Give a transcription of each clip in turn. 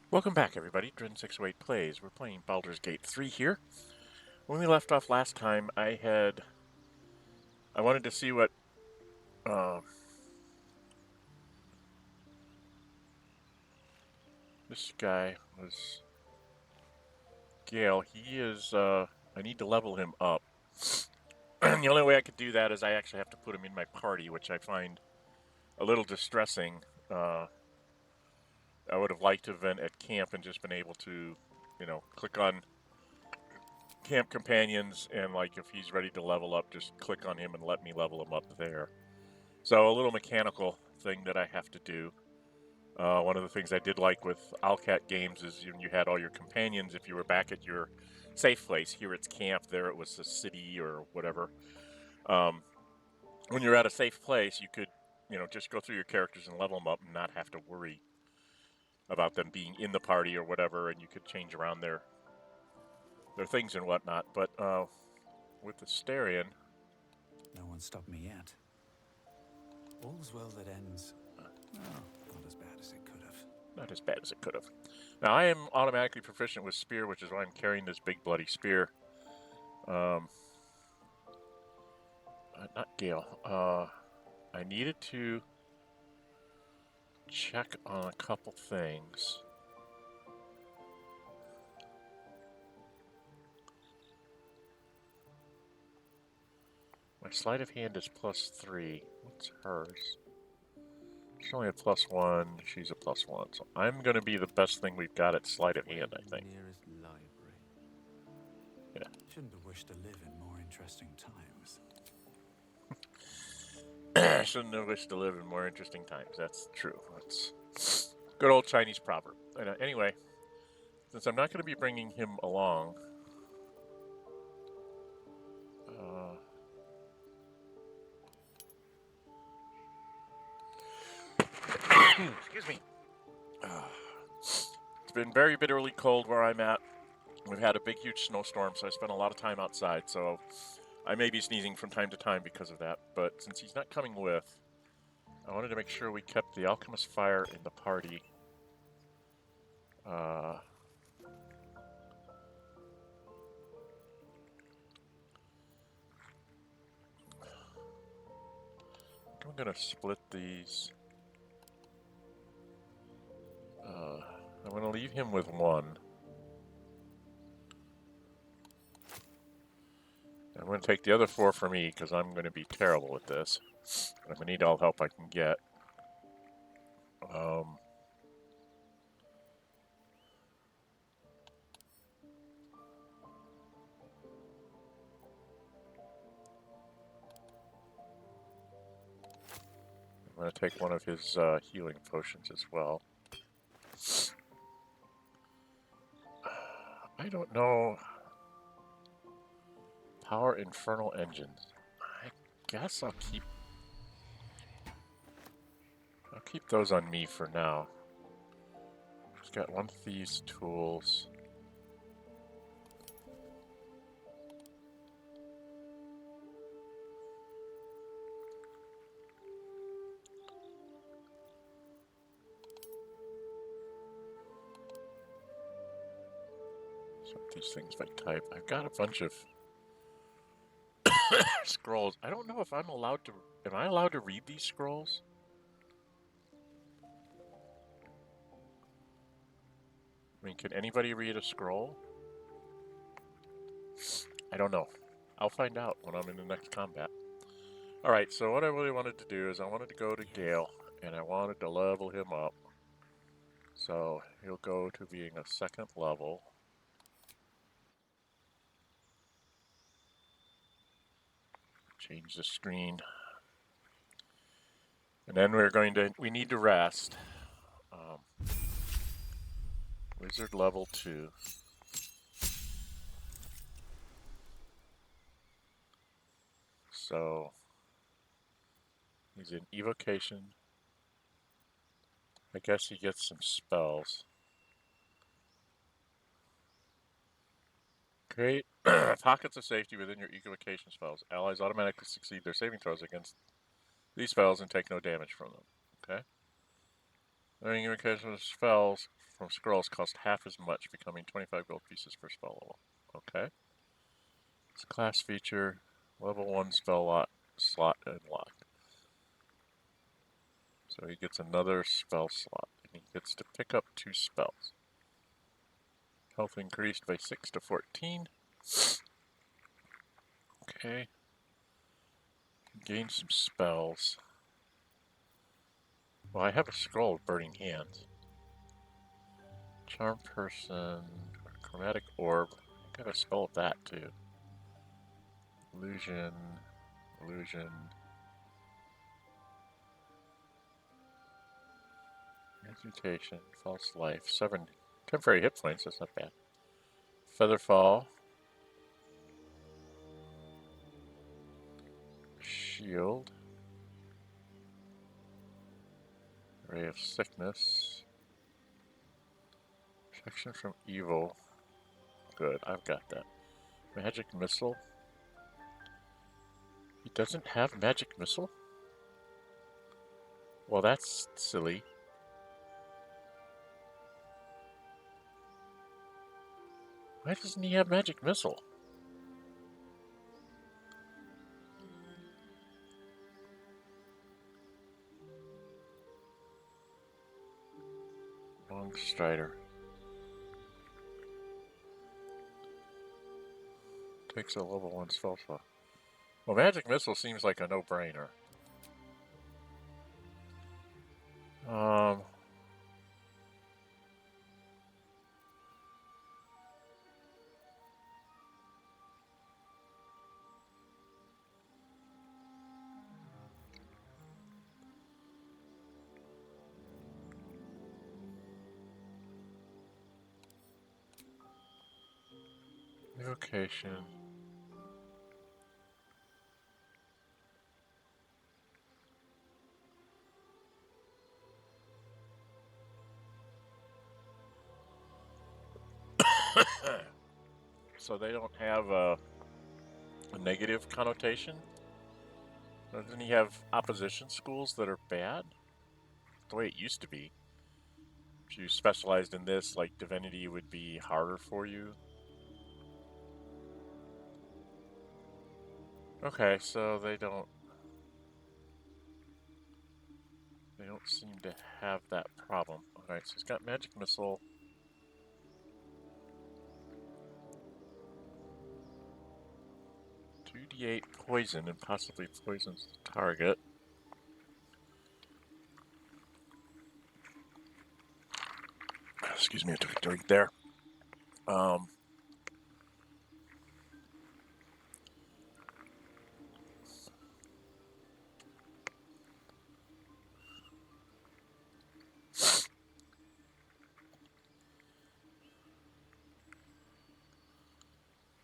Welcome back, everybody. Dren608 plays. We're playing Baldur's Gate 3 here. When we left off last time, I wanted to see what uh, this guy was. Gale. He is. I need to level him up. The only way I could do that is I actually have to put him in my party, which I find a little distressing. I would have liked to have been at camp and just been able to, click on camp companions and like if he's ready to level up, just click on him and let me level him up there. So a little mechanical thing that I have to do. One of the things I did like with Owlcat games is when you had all your companions, if you were back at your safe place, here it's camp, there it was a city or whatever. Um, when you're at a safe place, you could, just go through your characters and level them up and not have to worry about them being in the party or whatever, and you could change around their things and whatnot. But with Astarion, No one stopped me yet. All's well that ends. Oh, not as bad as it could have. not as bad as it could have. Now I am automatically proficient with spear, which is why I'm carrying this big bloody spear. Um, not Gale. I needed to check on a couple things. My sleight of hand is +3. What's hers? She's only a +1. She's a +1. So I'm going to be the best thing we've got at sleight of hand, I think. Nearest library. Yeah. Shouldn't have wished to live in more interesting times. Shouldn't have wished to live in more interesting times. That's true. That's good old Chinese proverb. Anyway, since I'm not going to be bringing him along, excuse me. It's been very bitterly cold where I'm at. We've had a big, huge snowstorm, so I spent a lot of time outside. So I may be sneezing from time to time because of that. But since he's not coming with, I wanted to make sure we kept the alchemist fire in the party. I'm gonna split these. I'm gonna leave him with one. I'm gonna take the other 4 for me because I'm gonna be terrible at this. I'm gonna need all help I can get. I'm gonna take one of his healing potions as well. I don't know. Power infernal engines. I guess I'll keep those on me for now. Just got one of these tools. Sort these things by type. I've got a bunch of scrolls. I don't know if I'm allowed to. Am I allowed to read these scrolls? I mean, can anybody read a scroll? I don't know. I'll find out when I'm in the next combat. Alright, so what I really wanted to do is I wanted to go to Gale, and I wanted to level him up. So he'll go to being a 2nd level. Change the screen. And then we need to rest. Wizard level 2. So he's in evocation. I guess he gets some spells. Create pockets of safety within your evocation spells. Allies automatically succeed their saving throws against these spells and take no damage from them. Okay. Learning invocation of spells from scrolls cost half as much, becoming 25 gold pieces per spell level. Okay. It's a class feature. Level 1 slot unlocked. So he gets another spell slot, and he gets to pick up 2 spells. Health increased by 6 to 14. Okay. Gain some spells. Well, I have a scroll of Burning Hands. Charm Person, Chromatic Orb. I got a spell of that too. Illusion. Reputation, False Life. 7 temporary hit points, that's not bad. Featherfall. Shield. Ray of Sickness. Protection from Evil. Good, I've got that. Magic Missile. He doesn't have Magic Missile? Well, that's silly. Why doesn't he have Magic Missile? Long Strider. Takes a level 1 spell slot. Well, Magic Missile seems like a no-brainer. Evocation. So they don't have a negative connotation? Doesn't he have opposition schools that are bad? The way it used to be. If you specialized in this, like Divinity would be harder for you. Okay, so they don't seem to have that problem. Alright, so he's got Magic Missile. .2d8 poison and possibly poisons the target. Excuse me, I took a drink there.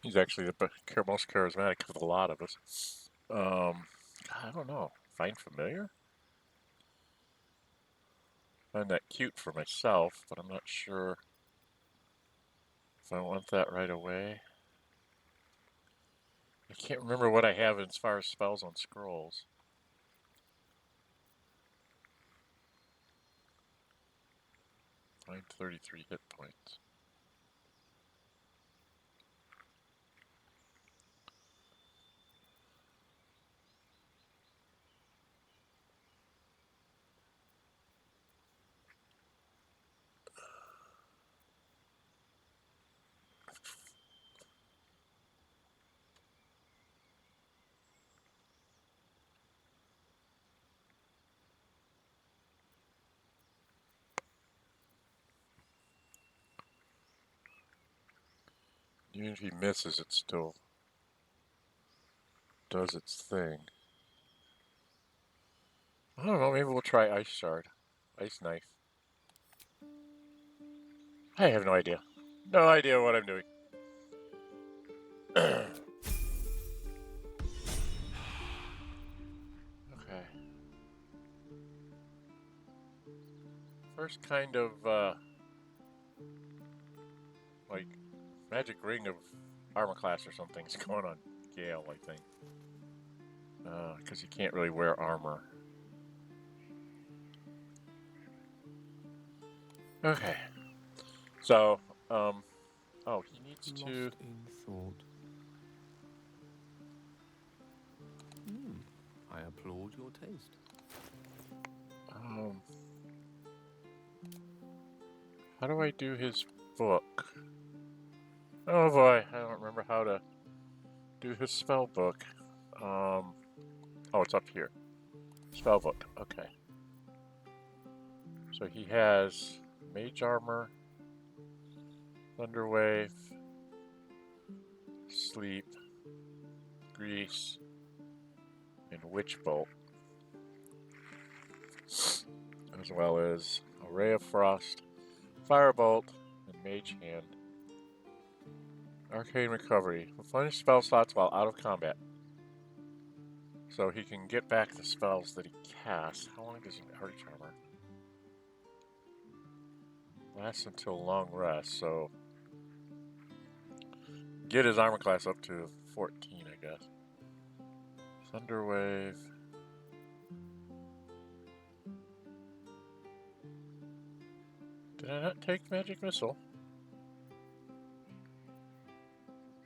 He's actually the most charismatic of a lot of us. I don't know. Find familiar? Find that cute for myself, but I'm not sure if I want that right away. I can't remember what I have as far as spells on scrolls. Find 33 hit points. Even if he misses, it still does its thing. I don't know, maybe we'll try Ice Shard. Ice Knife. I have no idea. No idea what I'm doing. Okay. First kind of, like, magic ring of armor class or something's going on Gale, I think. Because he can't really wear armor. Okay. So, oh, he needs to. Lost in thought. I applaud your taste. How do I do his book? Oh boy, I don't remember how to do his spell book. Oh, it's up here. Spell book. Okay. So he has Mage Armor, Thunderwave, Sleep, Grease, and Witch Bolt, as well as a Ray of Frost, Firebolt, and Mage Hand. Arcane Recovery. Replenish spell slots while out of combat. So he can get back the spells that he casts. How long does Arch Armor? Lasts until long rest, so get his armor class up to 14, I guess. Thunderwave. Did I not take Magic Missile?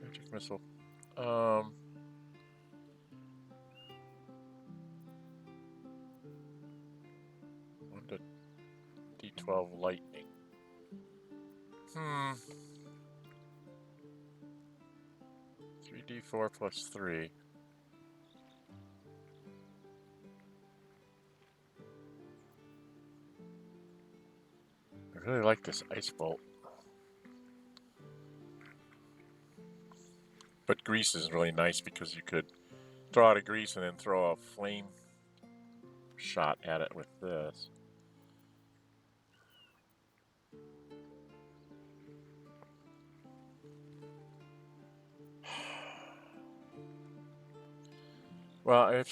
Magic Missile. 1 to D12 lightning. 3d4 plus 3. I really like this Ice Bolt. But Grease is really nice because you could throw out a Grease and then throw a flame shot at it with this. Well, I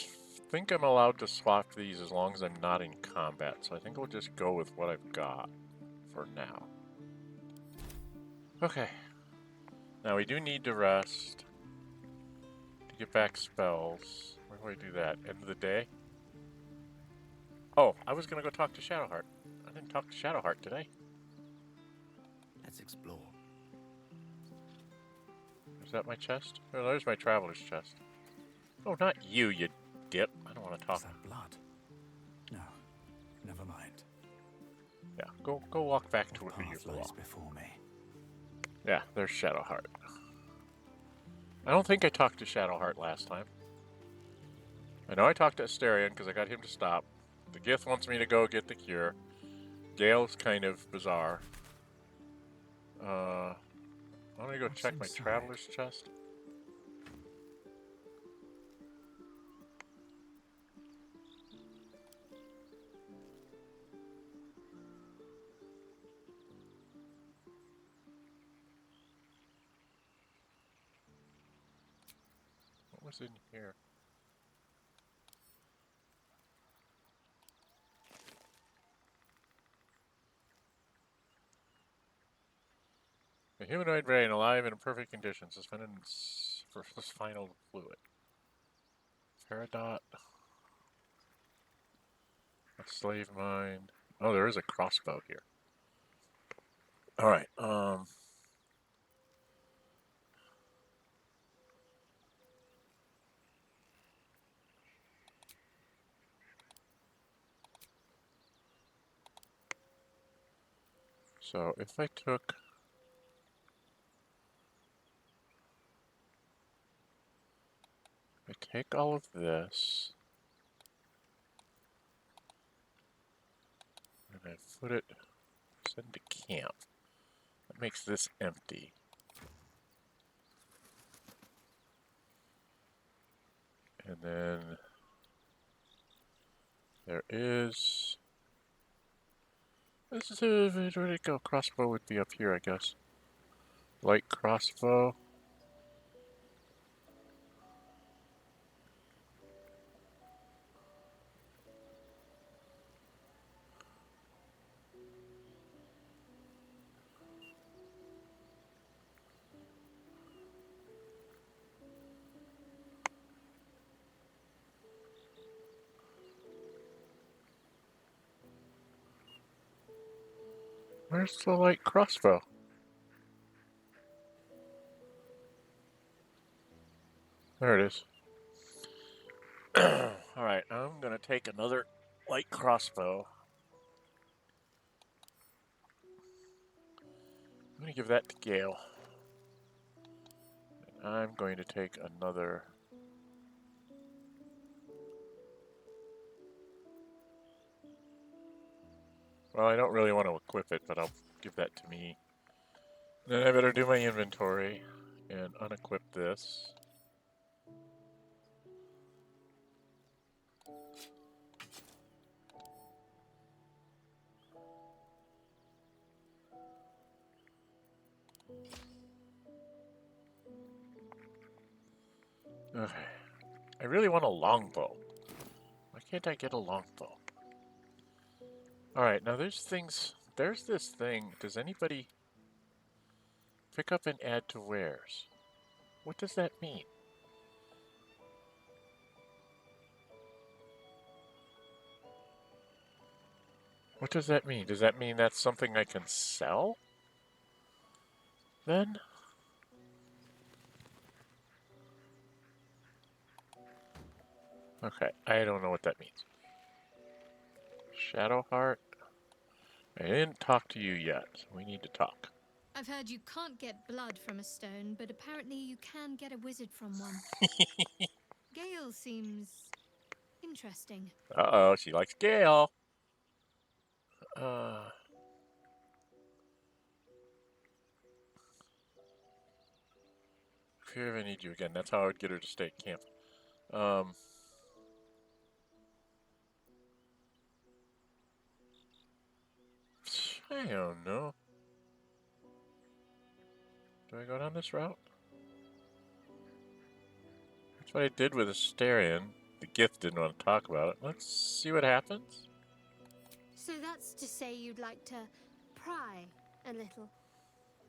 think I'm allowed to swap these as long as I'm not in combat, so I think I'll just go with what I've got for now. Okay. Now we do need to rest to get back spells. Where do I do that? End of the day? Oh, I was gonna go talk to Shadowheart. I didn't talk to Shadowheart, did I? Let's explore. Is that my chest? Oh, there's my traveler's chest. Oh, not you, you dip. I don't want to talk. Is that blood? No, never mind. Yeah, go walk back to What where you path lies belong. before me? Yeah, there's Shadowheart. I don't think I talked to Shadowheart last time. I know I talked to Astarion because I got him to stop. The Gith wants me to go get the cure. Gale's kind of bizarre. I'm gonna go What's check my inside? traveler's chest. What was in here? A humanoid brain alive and in perfect condition, suspended in final fluid. Peridot. A slave mind. Oh, there is a crossbow here. Alright, so if I take all of this, and I put it, send to camp. That makes this empty. And then there is. This is where did it go? Crossbow would be up here, I guess. Light crossbow. Where's the light crossbow? There it is. Alright, I'm gonna take another light crossbow. I'm gonna give that to Gale. And I'm going to take another. Well, I don't really want to equip it, but I'll give that to me. Then I better do my inventory and unequip this. Okay. I really want a longbow. Why can't I get a longbow? Alright, now there's things. There's this thing. Does anybody pick up and add to wares? What does that mean? What does that mean? Does that mean that's something I can sell? Then? Okay, I don't know what that means. Shadowheart? I didn't talk to you yet, so we need to talk. I've heard you can't get blood from a stone, but apparently you can get a wizard from one. Gale seems interesting. Uh-oh, she likes Gale. If I need you again, that's how I would get her to stay at camp. I don't know. Do I go down this route? That's what I did with Astarion. The gift didn't want to talk about it. Let's see what happens. So that's to say you'd like to pry a little.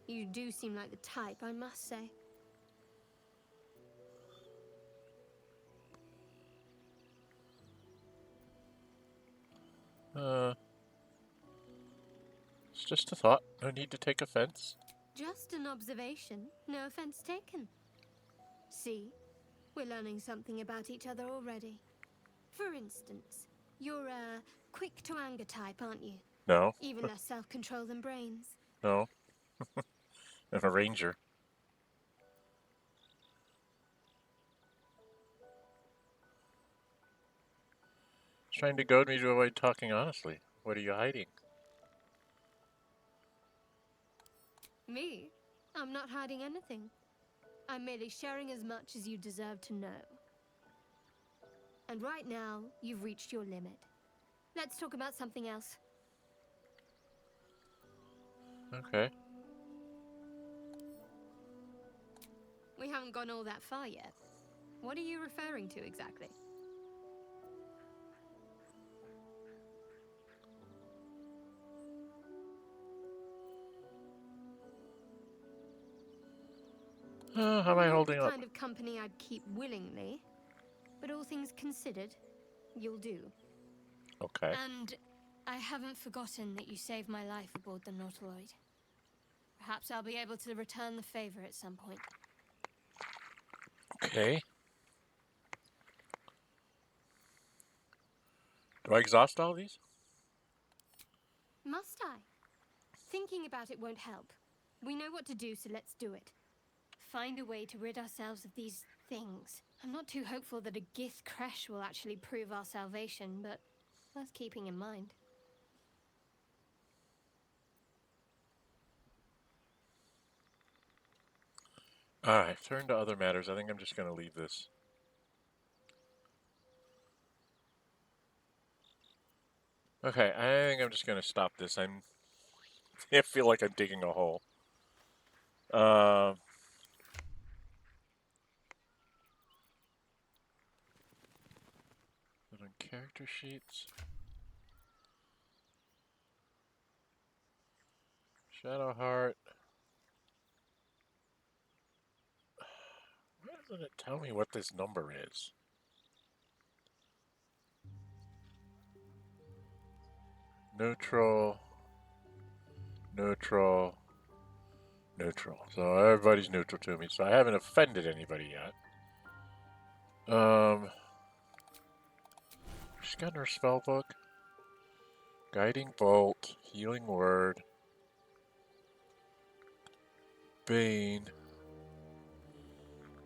You do seem like the type, I must say. It's just a thought. No need to take offense. Just an observation, no offense taken. See, we're learning something about each other already. For instance, you're a quick-to-anger type, aren't you? No. Even less self-control than brains. No. I'm a ranger. He's trying to goad me to avoid talking honestly. What are you hiding? Me? I'm not hiding anything. I'm merely sharing as much as you deserve to know. And right now, you've reached your limit. Let's talk about something else. Okay. We haven't gone all that far yet. What are you referring to exactly? How am I holding Not the up? kind of company I'd keep willingly, but all things considered, you'll do. Okay. And I haven't forgotten that you saved my life aboard the Nautiloid. Perhaps I'll be able to return the favor at some point. Okay. Do I exhaust all these? Must I? Thinking about it won't help. We know what to do, so let's do it. Find a way to rid ourselves of these things. I'm not too hopeful that a Gith crash will actually prove our salvation, but worth keeping in mind. Alright, turn to other matters. I think I'm just going to leave this. Okay, I think I'm just going to stop this. I feel like I'm digging a hole. On character sheets. Shadowheart. Why doesn't it tell me what this number is? Neutral. Neutral. Neutral. So everybody's neutral to me. So I haven't offended anybody yet. She's got her spell book. Guiding Bolt. Healing Word. Bane.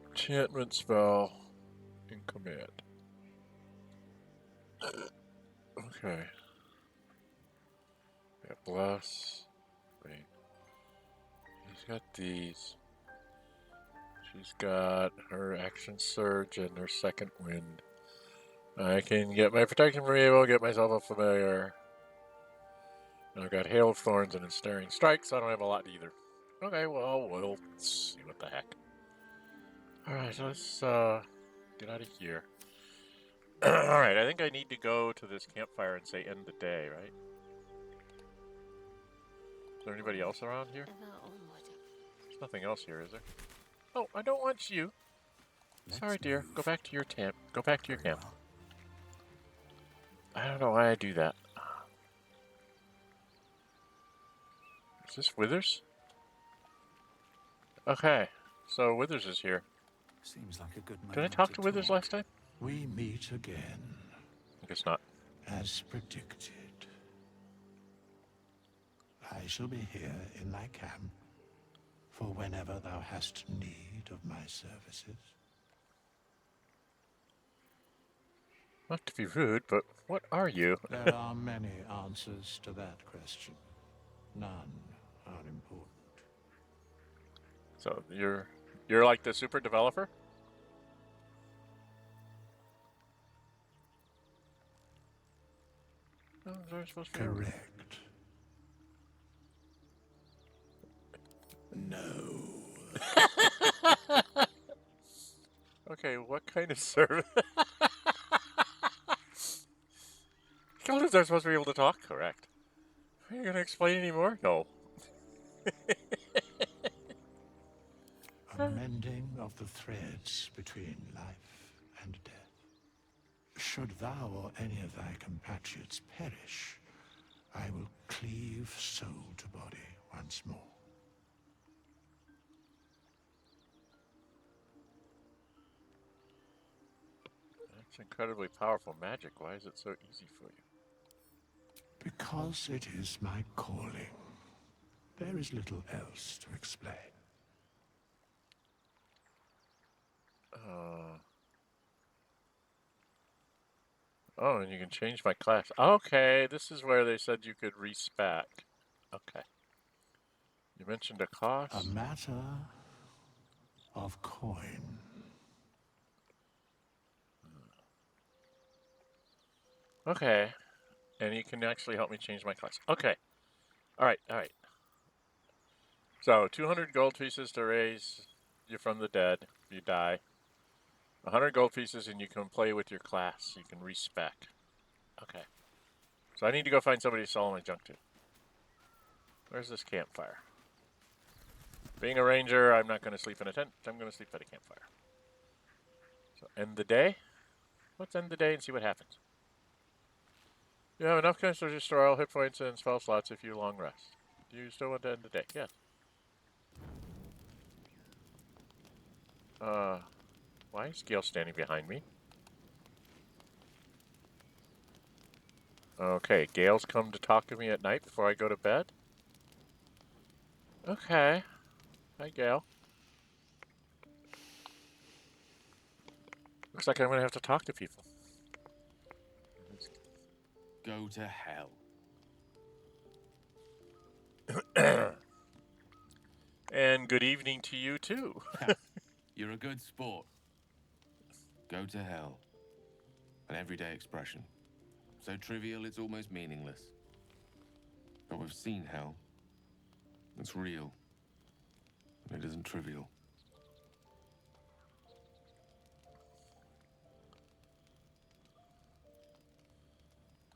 Enchantment spell. In command. Okay. Yeah, bless. Wait. She's got these. She's got her action surge and her second wind. I can get my protection from evil, get myself a familiar. And I've got Hail of Thorns and Ensnaring Strike, so I don't have a lot either. Okay, well, we'll see what the heck. Alright, so let's get out of here. Alright, I think I need to go to this campfire and say end the day, right? Is there anybody else around here? There's nothing else here, is there? Oh, I don't want you. Sorry, dear. Go back to your camp. Go back to your camp. I don't know why I do that. Is this Withers? Okay, so Withers is here. Seems like a good moment. Did I talk to Withers last time? We meet again, I guess not. as predicted. I shall be here in thy camp for whenever thou hast need of my services. Not to be rude, but what are you? There are many answers to that question. None are important. So you're like the super developer? Oh, is there supposed to be? Correct. No. Okay, what kind of service? Skeletons are supposed to be able to talk, correct? Are you gonna explain any more? No. A mending of the threads between life and death. Should thou or any of thy compatriots perish, I will cleave soul to body once more. That's incredibly powerful magic. Why is it so easy for you? Because it is my calling. There is little else to explain. Oh, and you can change my class. Okay, this is where they said you could respec. Okay. You mentioned a cost. A matter of coin. Okay. And you can actually help me change my class. Okay. Alright, alright. So, 200 gold pieces to raise you from the dead if you die. 100 gold pieces and you can play with your class. You can respec. Okay. So I need to go find somebody to sell all my junk to. Where's this campfire? Being a ranger, I'm not going to sleep in a tent. I'm going to sleep at a campfire. So end the day? Let's end the day and see what happens. You have enough canisters to restore all hit points and spell slots if you long rest. Do you still want to end the day? Yes. Why is Gale standing behind me? Okay, Gale's come to talk to me at night before I go to bed? Okay. Hi, Gale. Looks like I'm going to have to talk to people. Go to hell. And good evening to you, too. You're a good sport. Go to hell. An everyday expression. So trivial it's almost meaningless. But we've seen hell. It's real. And it isn't trivial.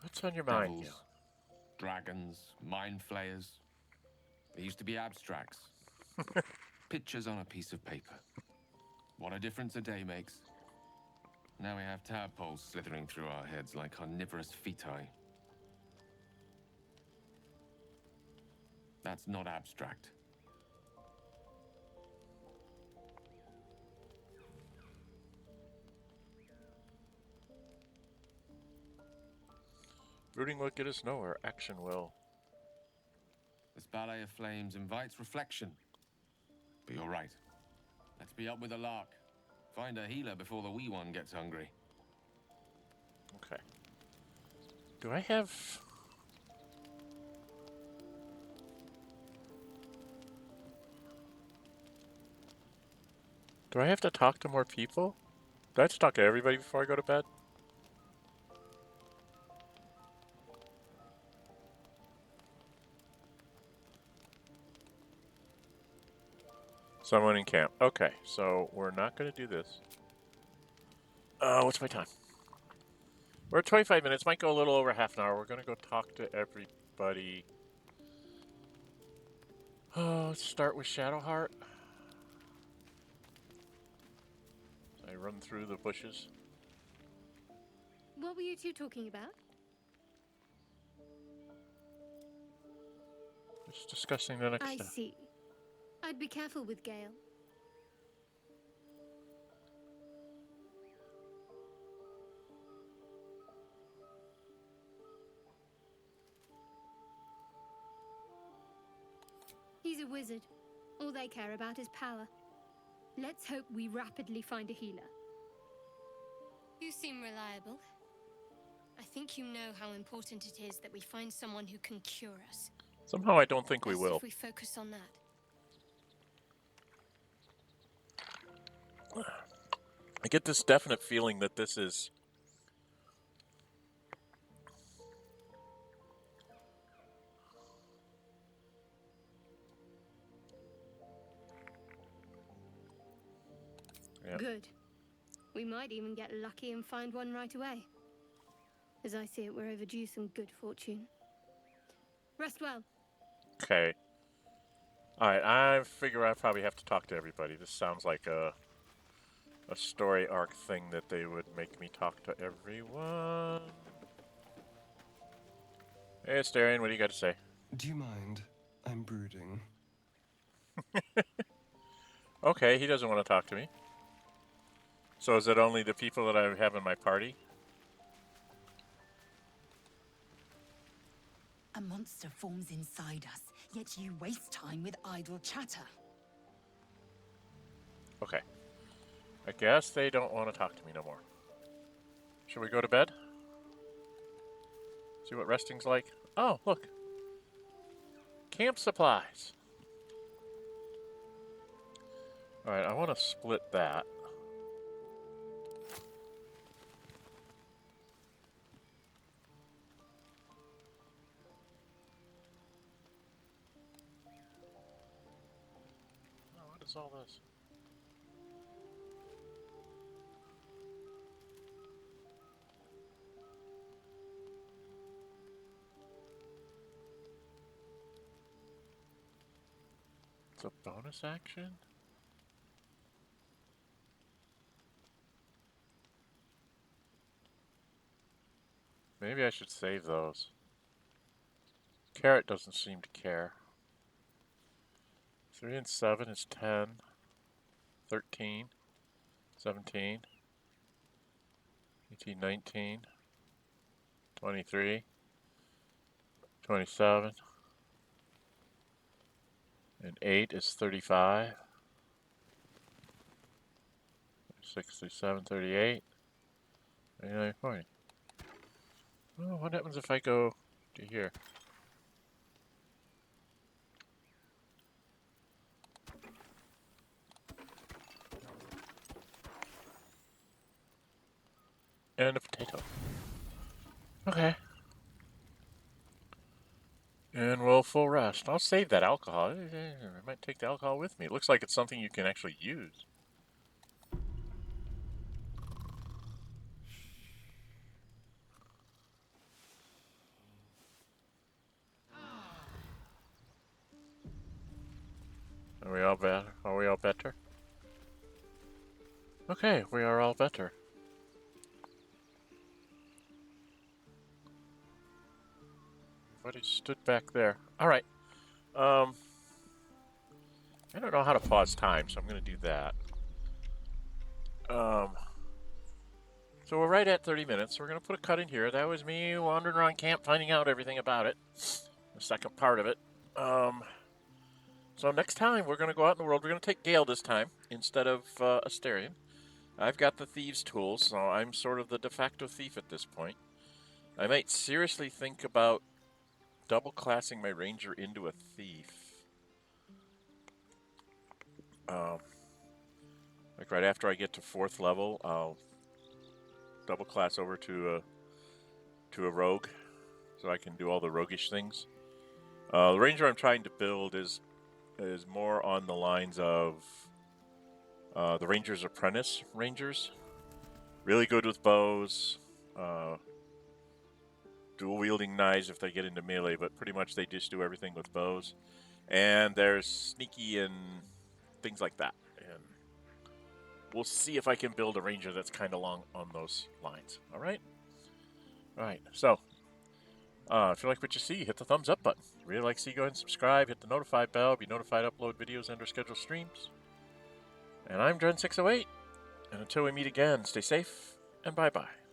What's on your mind, Devils, Gale? dragons, mind flayers. They used to be abstracts. Pictures on a piece of paper. What a difference a day makes. Now we have tadpoles slithering through our heads like carnivorous feti. That's not abstract. Brooding will get us nowhere. Action will. This ballet of flames invites reflection. But you're right. Let's be up with the lark. Find a healer before the wee one gets hungry. Okay. Do I have... Do I have to talk to more people? Do I have to talk to everybody before I go to bed? Someone in camp. Okay, so we're not going to do this. What's my time? We're at 25 minutes. Might go a little over half an hour. We're going to go talk to everybody. Oh, let's start with Shadowheart. I run through the bushes. What were you two talking about? Just discussing the next I step. see. I'd be careful with Gale. He's a wizard. All they care about is power. Let's hope we rapidly find a healer. You seem reliable. I think you know how important it is that we find someone who can cure us. Somehow I don't think we Best will. if we focus on that. I get this definite feeling that this is... Yep. Good. We might even get lucky and find one right away. As I see it, we're overdue some good fortune. Rest well. Okay. Alright, I figure I probably have to talk to everybody. This sounds like a story arc thing that they would make me talk to everyone. Hey, Astarion, what do you got to say? Do you mind? I'm brooding. Okay, he doesn't want to talk to me. So is it only the people that I have in my party? A monster forms inside us, yet you waste time with idle chatter. Okay. I guess they don't want to talk to me no more. Should we go to bed? See what resting's like? Oh, look. Camp supplies. Alright, I want to split that. Oh, what is all this? It's a bonus action? Maybe I should save those. Carrot doesn't seem to care. 3 and 7 is 10, 13, 17, 18, 19, 23, 27, and 8 is 35, 36, 37, 38, 39, 40. Oh, what happens if I go to here? And a potato. Okay. And we'll full rest. I'll save that alcohol. I might take the alcohol with me. It looks like it's something you can actually use. Are we all better? Are we all better? Okay, we are all better. Everybody stood back there. Alright. I don't know how to pause time, so I'm going to do that. So we're right at 30 minutes. So we're going to put a cut in here. That was me wandering around camp, finding out everything about it. The second part of it. So next time, we're going to go out in the world. We're going to take Gale this time instead of Astarion. I've got the thieves' tools, so I'm sort of the de facto thief at this point. I might seriously think about double-classing my ranger into a thief. Like right after I get to 4th level, I'll double-class over to a rogue, so I can do all the roguish things. The ranger I'm trying to build is more on the lines of the Ranger's Apprentice Rangers. Really good with bows, dual-wielding knives if they get into melee, but pretty much they just do everything with bows. And they're sneaky and things like that. And we'll see if I can build a ranger that's kind of along on those lines. All right? All right, so if you like what you see, hit the thumbs up button. If you really like to see, go ahead and subscribe. Hit the notify bell. Be notified upload videos and or schedule streams. And I'm Dren608. And until we meet again, stay safe and bye-bye.